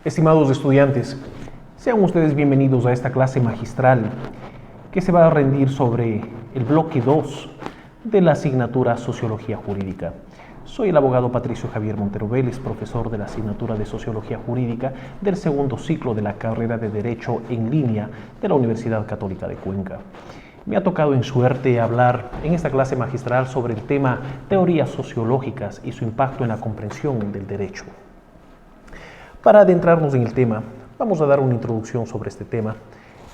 Estimados estudiantes, sean ustedes bienvenidos a esta clase magistral que se va a rendir sobre el bloque 2 de la asignatura Sociología Jurídica. Soy el abogado Patricio Javier Montero Vélez, profesor de la asignatura de Sociología Jurídica del segundo ciclo de la carrera de Derecho en línea de la Universidad Católica de Cuenca. Me ha tocado en suerte hablar en esta clase magistral sobre el tema teorías sociológicas y su impacto en la comprensión del derecho. Para adentrarnos en el tema, vamos a dar una introducción sobre este tema,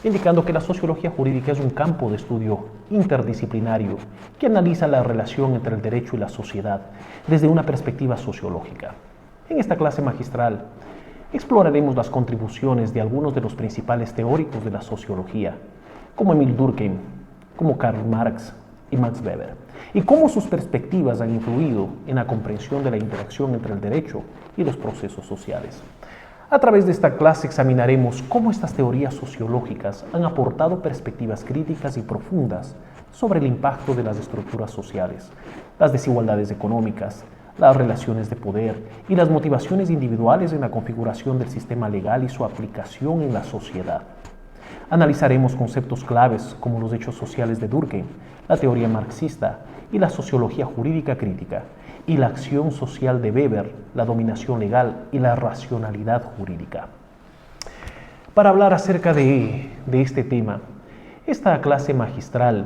indicando que la sociología jurídica es un campo de estudio interdisciplinario que analiza la relación entre el derecho y la sociedad desde una perspectiva sociológica. En esta clase magistral exploraremos las contribuciones de algunos de los principales teóricos de la sociología, como Emil Durkheim, como Karl Marx y Max Weber, y cómo sus perspectivas han influido en la comprensión de la interacción entre el derecho y los procesos sociales. A través de esta clase examinaremos cómo estas teorías sociológicas han aportado perspectivas críticas y profundas sobre el impacto de las estructuras sociales, las desigualdades económicas, las relaciones de poder y las motivaciones individuales en la configuración del sistema legal y su aplicación en la sociedad. Analizaremos conceptos claves como los hechos sociales de Durkheim, la teoría marxista y la sociología jurídica crítica, y la acción social de Weber, la dominación legal y la racionalidad jurídica. Para hablar acerca de este tema, esta clase magistral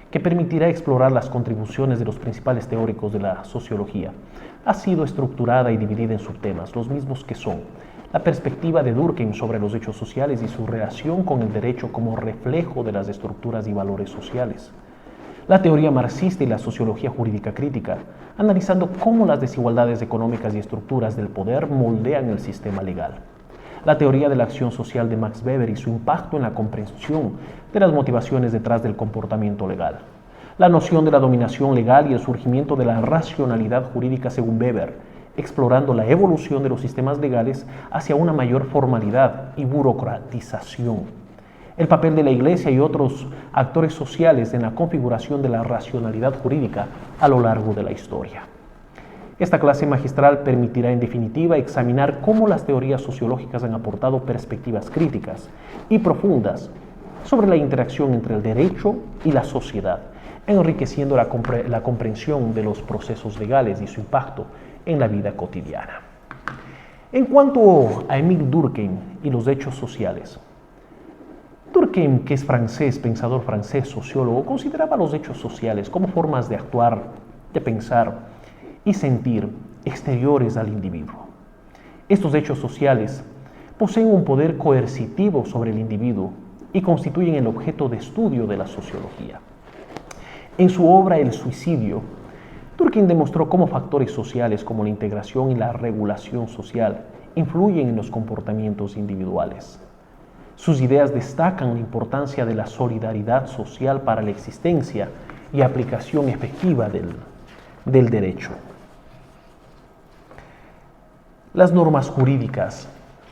que permitirá explorar las contribuciones de los principales teóricos de la sociología ha sido estructurada y dividida en subtemas, los mismos que son la perspectiva de Durkheim sobre los hechos sociales y su relación con el derecho como reflejo de las estructuras y valores sociales, la teoría marxista y la sociología jurídica crítica, analizando cómo las desigualdades económicas y estructuras del poder moldean el sistema legal, la teoría de la acción social de Max Weber y su impacto en la comprensión de las motivaciones detrás del comportamiento legal, la noción de la dominación legal y el surgimiento de la racionalidad jurídica según Weber, explorando la evolución de los sistemas legales hacia una mayor formalidad y burocratización, el papel de la Iglesia y otros actores sociales en la configuración de la racionalidad jurídica a lo largo de la historia. Esta clase magistral permitirá en definitiva examinar cómo las teorías sociológicas han aportado perspectivas críticas y profundas sobre la interacción entre el derecho y la sociedad, enriqueciendo la comprensión de los procesos legales y su impacto en la vida cotidiana. En cuanto a Emil Durkheim y los hechos sociales, Durkheim, que es francés, pensador francés, sociólogo, consideraba los hechos sociales como formas de actuar, de pensar y sentir exteriores al individuo. Estos hechos sociales poseen un poder coercitivo sobre el individuo y constituyen el objeto de estudio de la sociología. En su obra El suicidio, Durkheim demostró cómo factores sociales como la integración y la regulación social influyen en los comportamientos individuales. Sus ideas destacan la importancia de la solidaridad social para la existencia y aplicación efectiva del derecho. Las normas jurídicas,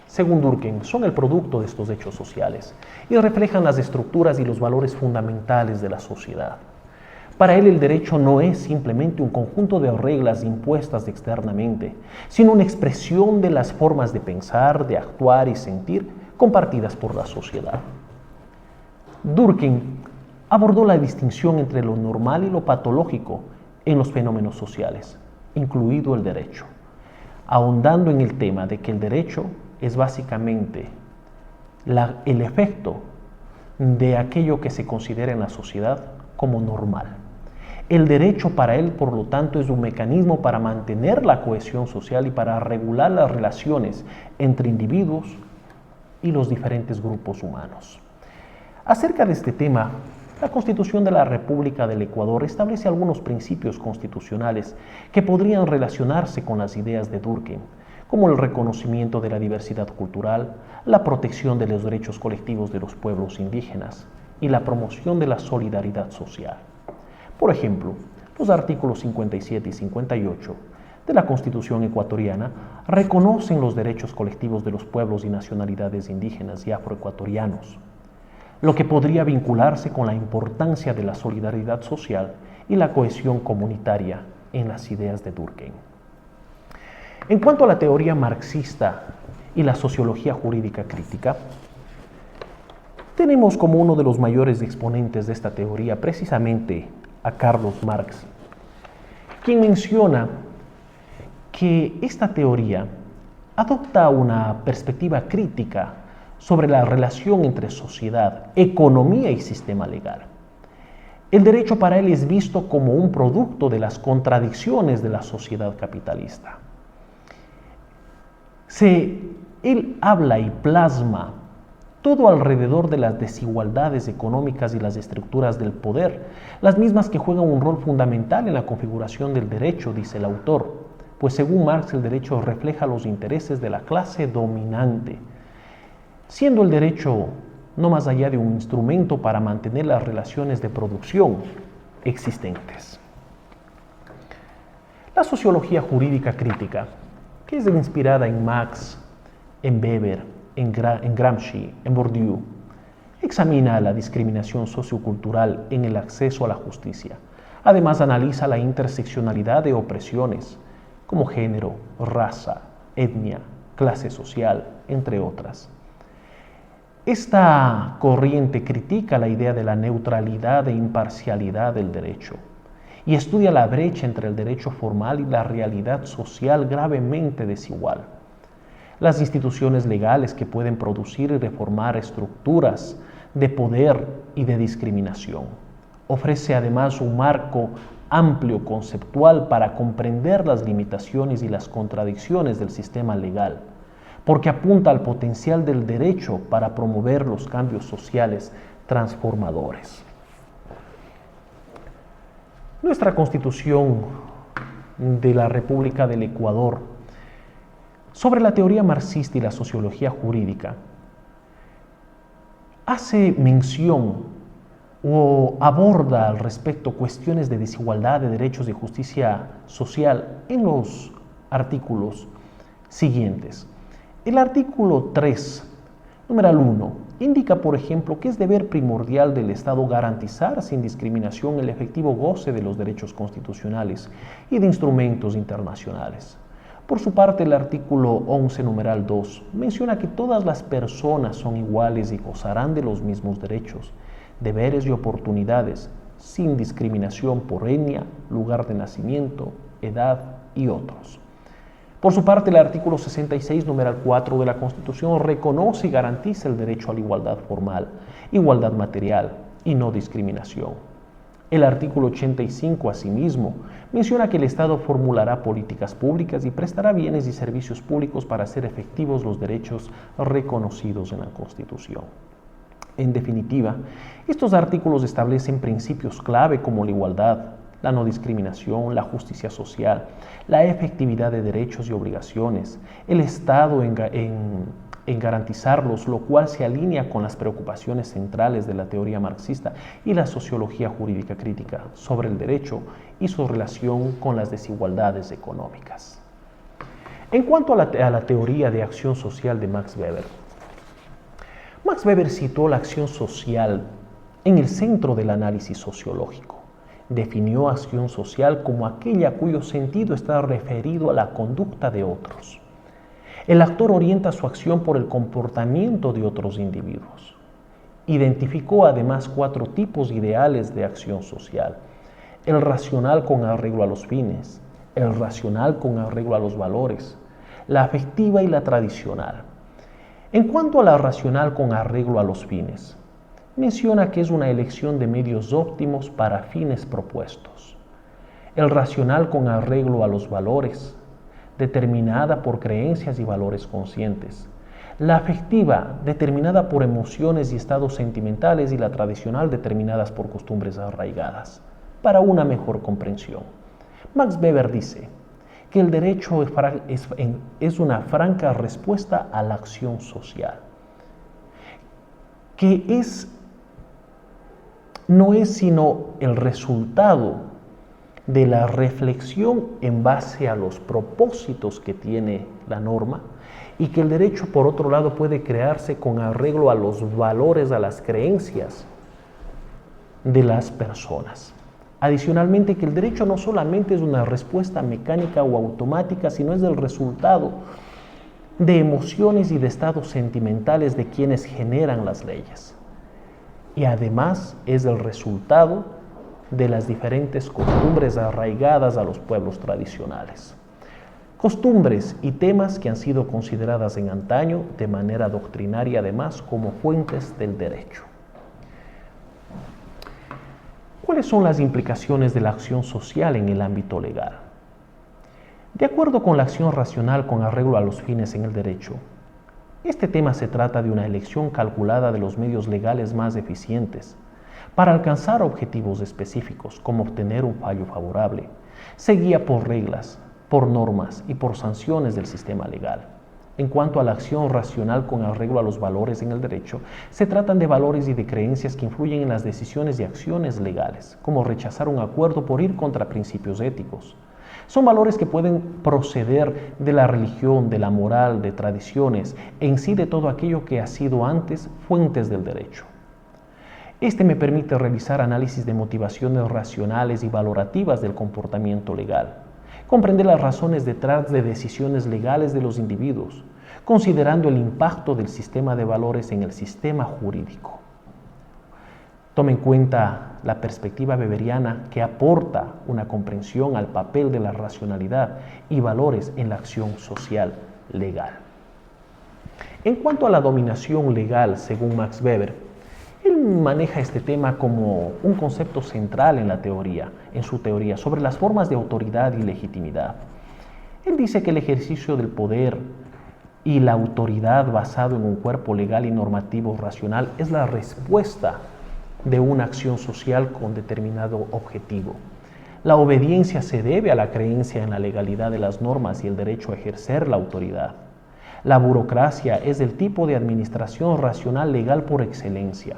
según Durkheim, son el producto de estos hechos sociales y reflejan las estructuras y los valores fundamentales de la sociedad. Para él, el derecho no es simplemente un conjunto de reglas impuestas externamente, sino una expresión de las formas de pensar, de actuar y sentir compartidas por la sociedad. Durkheim abordó la distinción entre lo normal y lo patológico en los fenómenos sociales, incluido el derecho, ahondando en el tema de que el derecho es básicamente el efecto de aquello que se considera en la sociedad como normal. El derecho para él, por lo tanto, es un mecanismo para mantener la cohesión social y para regular las relaciones entre individuos y los diferentes grupos humanos. Acerca de este tema, la Constitución de la República del Ecuador establece algunos principios constitucionales que podrían relacionarse con las ideas de Durkheim, como el reconocimiento de la diversidad cultural, la protección de los derechos colectivos de los pueblos indígenas y la promoción de la solidaridad social. Por ejemplo, los artículos 57 y 58 de la Constitución ecuatoriana reconocen los derechos colectivos de los pueblos y nacionalidades indígenas y afroecuatorianos, lo que podría vincularse con la importancia de la solidaridad social y la cohesión comunitaria en las ideas de Durkheim. En cuanto a la teoría marxista y la sociología jurídica crítica, tenemos como uno de los mayores exponentes de esta teoría precisamente a Carlos Marx, quien menciona que esta teoría adopta una perspectiva crítica sobre la relación entre sociedad, economía y sistema legal. El derecho para él es visto como un producto de las contradicciones de la sociedad capitalista. Él habla y plasma todo alrededor de las desigualdades económicas y las estructuras del poder, las mismas que juegan un rol fundamental en la configuración del derecho, dice el autor, pues según Marx el derecho refleja los intereses de la clase dominante, siendo el derecho no más allá de un instrumento para mantener las relaciones de producción existentes. La sociología jurídica crítica, que es inspirada en Marx, en Weber, en Gramsci, en Bourdieu, examina la discriminación sociocultural en el acceso a la justicia. Además, analiza la interseccionalidad de opresiones como género, raza, etnia, clase social, entre otras. Esta corriente critica la idea de la neutralidad e imparcialidad del derecho y estudia la brecha entre el derecho formal y la realidad social gravemente desigual. Las instituciones legales que pueden producir y reformar estructuras de poder y de discriminación. Ofrece además un marco amplio conceptual para comprender las limitaciones y las contradicciones del sistema legal, porque apunta al potencial del derecho para promover los cambios sociales transformadores. Nuestra Constitución de la República del Ecuador, sobre la teoría marxista y la sociología jurídica, hace mención o aborda al respecto cuestiones de desigualdad, de derechos y justicia social en los artículos siguientes. El artículo 3, numeral 1, indica, por ejemplo, que es deber primordial del Estado garantizar sin discriminación el efectivo goce de los derechos constitucionales y de instrumentos internacionales. Por su parte, el artículo 11, numeral 2, menciona que todas las personas son iguales y gozarán de los mismos derechos, deberes y oportunidades, sin discriminación por etnia, lugar de nacimiento, edad y otros. Por su parte, el artículo 66, numeral 4 de la Constitución reconoce y garantiza el derecho a la igualdad formal, igualdad material y no discriminación. El artículo 85, asimismo, menciona que el Estado formulará políticas públicas y prestará bienes y servicios públicos para hacer efectivos los derechos reconocidos en la Constitución. En definitiva, estos artículos establecen principios clave como la igualdad, la no discriminación, la justicia social, la efectividad de derechos y obligaciones, el Estado en garantizarlos, lo cual se alinea con las preocupaciones centrales de la teoría marxista y la sociología jurídica crítica sobre el derecho y su relación con las desigualdades económicas. En cuanto a la teoría de acción social de Max Weber situó la acción social en el centro del análisis sociológico. Definió acción social como aquella cuyo sentido está referido a la conducta de otros. El actor orienta su acción por el comportamiento de otros individuos. Identificó además 4 tipos ideales de acción social: el racional con arreglo a los fines, el racional con arreglo a los valores, la afectiva y la tradicional. En cuanto a la racional con arreglo a los fines, menciona que es una elección de medios óptimos para fines propuestos. El racional con arreglo a los valores, determinada por creencias y valores conscientes. La afectiva, determinada por emociones y estados sentimentales, y la tradicional, determinadas por costumbres arraigadas. Para una mejor comprensión, Max Weber dice que el derecho es una franca respuesta a la acción social, que no es sino el resultado de la reflexión en base a los propósitos que tiene la norma, y que el derecho, por otro lado, puede crearse con arreglo a los valores, a las creencias de las personas. Adicionalmente, que el derecho no solamente es una respuesta mecánica o automática, sino es el resultado de emociones y de estados sentimentales de quienes generan las leyes. Y además es el resultado de las diferentes costumbres arraigadas a los pueblos tradicionales. Costumbres y temas que han sido consideradas en antaño de manera doctrinaria además como fuentes del derecho. ¿Cuáles son las implicaciones de la acción social en el ámbito legal? De acuerdo con la acción racional con arreglo a los fines en el derecho, este tema se trata de una elección calculada de los medios legales más eficientes para alcanzar objetivos específicos, como obtener un fallo favorable. Se guía por reglas, por normas y por sanciones del sistema legal. En cuanto a la acción racional con arreglo a los valores en el derecho, se tratan de valores y de creencias que influyen en las decisiones y acciones legales, como rechazar un acuerdo por ir contra principios éticos. Son valores que pueden proceder de la religión, de la moral, de tradiciones, en sí de todo aquello que ha sido antes fuentes del derecho. Este me permite realizar análisis de motivaciones racionales y valorativas del comportamiento legal, comprender las razones detrás de decisiones legales de los individuos, considerando el impacto del sistema de valores en el sistema jurídico. Tome en cuenta la perspectiva weberiana que aporta una comprensión al papel de la racionalidad y valores en la acción social legal. En cuanto a la dominación legal, según Max Weber, él maneja este tema como un concepto central en su teoría sobre las formas de autoridad y legitimidad. Él dice que el ejercicio del poder y la autoridad basado en un cuerpo legal y normativo racional es la respuesta de una acción social con determinado objetivo. La obediencia se debe a la creencia en la legalidad de las normas y el derecho a ejercer la autoridad. La burocracia es el tipo de administración racional legal por excelencia.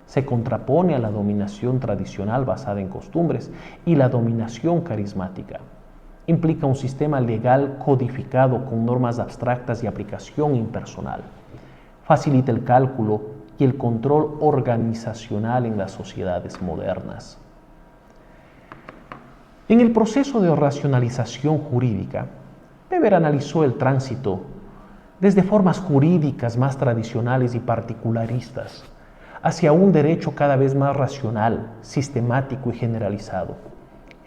Se contrapone a la dominación tradicional basada en costumbres y la dominación carismática. Implica un sistema legal codificado con normas abstractas y aplicación impersonal. Facilita el cálculo y el control organizacional en las sociedades modernas. En el proceso de racionalización jurídica, Weber analizó el tránsito desde formas jurídicas más tradicionales y particularistas hacia un derecho cada vez más racional, sistemático y generalizado.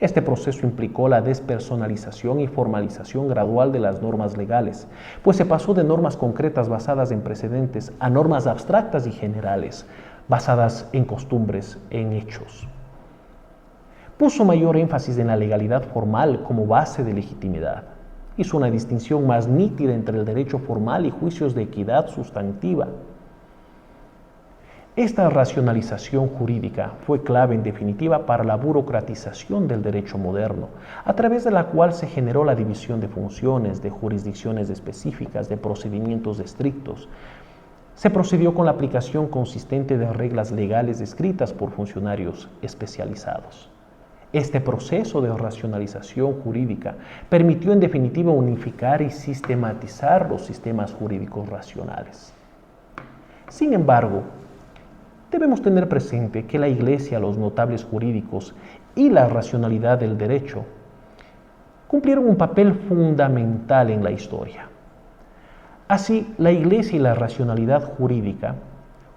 Este proceso implicó la despersonalización y formalización gradual de las normas legales, pues se pasó de normas concretas basadas en precedentes a normas abstractas y generales, basadas en costumbres, en hechos. Puso mayor énfasis en la legalidad formal como base de legitimidad. Hizo una distinción más nítida entre el derecho formal y juicios de equidad sustantiva. Esta racionalización jurídica fue clave en definitiva para la burocratización del derecho moderno, a través de la cual se generó la división de funciones, de jurisdicciones específicas, de procedimientos estrictos. Se procedió con la aplicación consistente de reglas legales escritas por funcionarios especializados. Este proceso de racionalización jurídica permitió en definitiva unificar y sistematizar los sistemas jurídicos racionales. Sin embargo, debemos tener presente que la Iglesia, los notables jurídicos y la racionalidad del derecho cumplieron un papel fundamental en la historia. Así, la Iglesia y la racionalidad jurídica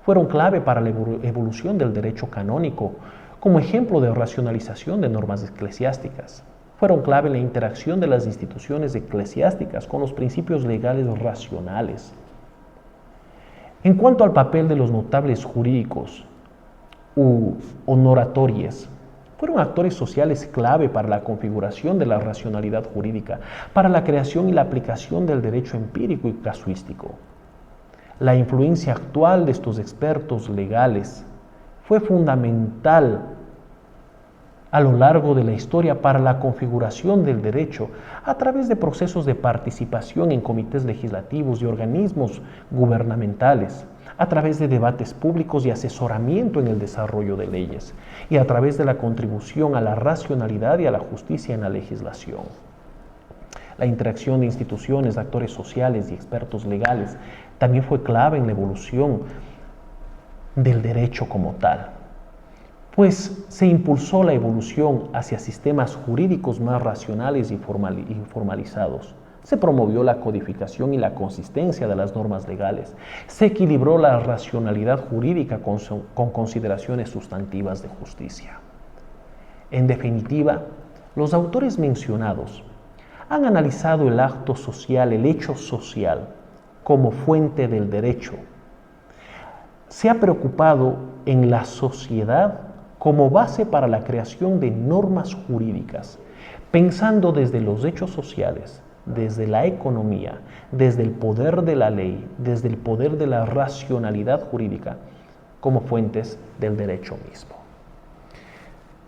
fueron clave para la evolución del derecho canónico como ejemplo de racionalización de normas eclesiásticas. Fueron clave en la interacción de las instituciones eclesiásticas con los principios legales racionales. En cuanto al papel de los notables jurídicos u honoratorios, fueron actores sociales clave para la configuración de la racionalidad jurídica, para la creación y la aplicación del derecho empírico y casuístico. La influencia actual de estos expertos legales fue fundamental a lo largo de la historia para la configuración del derecho a través de procesos de participación en comités legislativos y organismos gubernamentales, a través de debates públicos y asesoramiento en el desarrollo de leyes, y a través de la contribución a la racionalidad y a la justicia en la legislación. La interacción de instituciones, actores sociales y expertos legales también fue clave en la evolución del derecho como tal, pues se impulsó la evolución hacia sistemas jurídicos más racionales y formalizados. Se promovió la codificación y la consistencia de las normas legales. Se equilibró la racionalidad jurídica con consideraciones sustantivas de justicia. En definitiva, los autores mencionados han analizado el acto social, el hecho social, como fuente del derecho. Se ha preocupado en la sociedad como base para la creación de normas jurídicas, pensando desde los hechos sociales, desde la economía, desde el poder de la ley, desde el poder de la racionalidad jurídica, como fuentes del derecho mismo.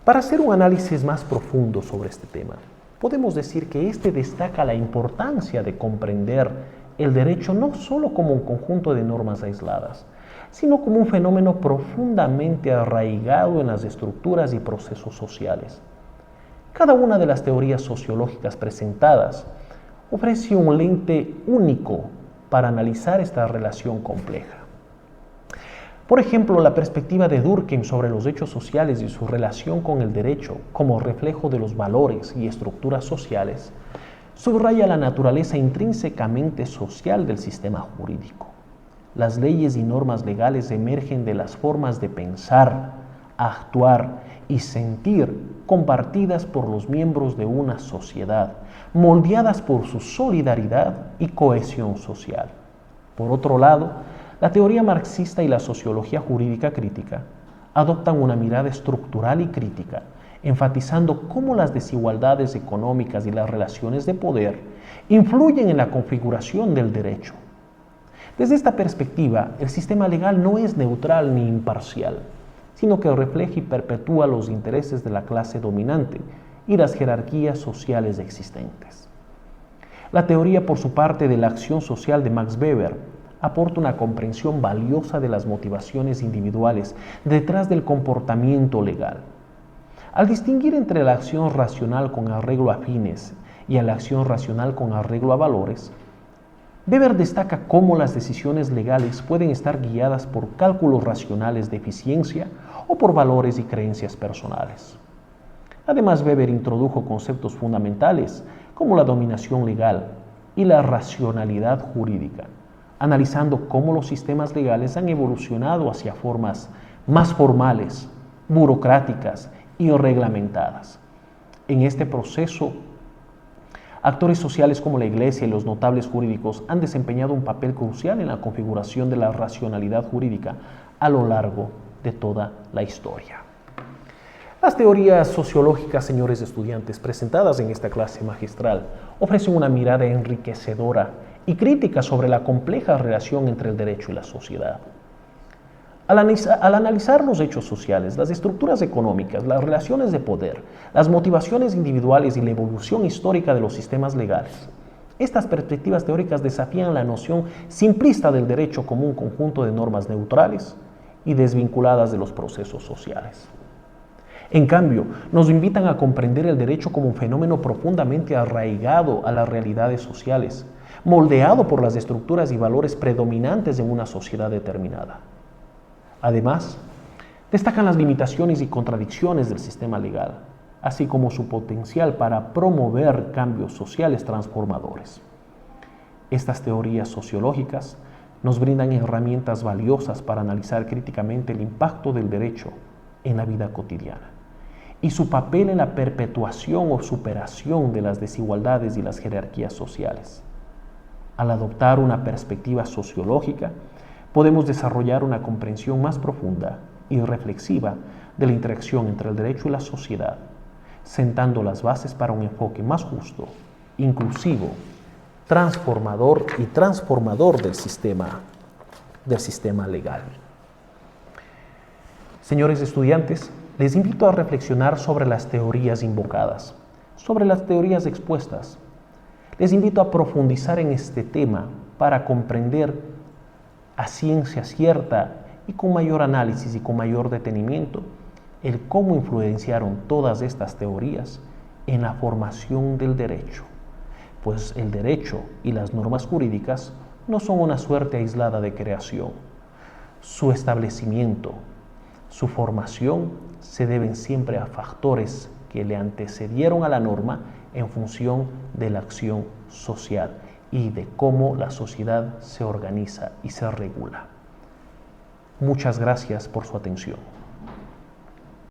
Para hacer un análisis más profundo sobre este tema, podemos decir que este destaca la importancia de comprender el derecho no solo como un conjunto de normas aisladas, sino como un fenómeno profundamente arraigado en las estructuras y procesos sociales. Cada una de las teorías sociológicas presentadas ofrece un lente único para analizar esta relación compleja. Por ejemplo, la perspectiva de Durkheim sobre los hechos sociales y su relación con el derecho como reflejo de los valores y estructuras sociales subraya la naturaleza intrínsecamente social del sistema jurídico. Las leyes y normas legales emergen de las formas de pensar, actuar y sentir compartidas por los miembros de una sociedad, moldeadas por su solidaridad y cohesión social. Por otro lado, la teoría marxista y la sociología jurídica crítica adoptan una mirada estructural y crítica, enfatizando cómo las desigualdades económicas y las relaciones de poder influyen en la configuración del derecho. Desde esta perspectiva, el sistema legal no es neutral ni imparcial, sino que refleja y perpetúa los intereses de la clase dominante y las jerarquías sociales existentes. La teoría, por su parte, de la acción social de Max Weber aporta una comprensión valiosa de las motivaciones individuales detrás del comportamiento legal. Al distinguir entre la acción racional con arreglo a fines y a la acción racional con arreglo a valores, Weber destaca cómo las decisiones legales pueden estar guiadas por cálculos racionales de eficiencia o por valores y creencias personales. Además, Weber introdujo conceptos fundamentales como la dominación legal y la racionalidad jurídica, analizando cómo los sistemas legales han evolucionado hacia formas más formales, burocráticas y reglamentadas. En este proceso, actores sociales como la Iglesia y los notables jurídicos han desempeñado un papel crucial en la configuración de la racionalidad jurídica a lo largo de toda la historia. Las teorías sociológicas, señores estudiantes, presentadas en esta clase magistral, ofrecen una mirada enriquecedora y crítica sobre la compleja relación entre el derecho y la sociedad. Al analizar los hechos sociales, las estructuras económicas, las relaciones de poder, las motivaciones individuales y la evolución histórica de los sistemas legales, estas perspectivas teóricas desafían la noción simplista del derecho como un conjunto de normas neutrales y desvinculadas de los procesos sociales. En cambio, nos invitan a comprender el derecho como un fenómeno profundamente arraigado a las realidades sociales, moldeado por las estructuras y valores predominantes en una sociedad determinada. Además, destacan las limitaciones y contradicciones del sistema legal, así como su potencial para promover cambios sociales transformadores. Estas teorías sociológicas nos brindan herramientas valiosas para analizar críticamente el impacto del derecho en la vida cotidiana y su papel en la perpetuación o superación de las desigualdades y las jerarquías sociales. Al adoptar una perspectiva sociológica, podemos desarrollar una comprensión más profunda y reflexiva de la interacción entre el derecho y la sociedad, sentando las bases para un enfoque más justo, inclusivo, transformador del sistema legal. Señores estudiantes, les invito a reflexionar sobre las teorías invocadas, sobre las teorías expuestas. Les invito a profundizar en este tema para comprender a ciencia cierta y con mayor análisis y con mayor detenimiento el cómo influenciaron todas estas teorías en la formación del derecho, pues el derecho y las normas jurídicas no son una suerte aislada de creación. Su establecimiento, su formación se deben siempre a factores que le antecedieron a la norma en función de la acción social y de cómo la sociedad se organiza y se regula. Muchas gracias por su atención.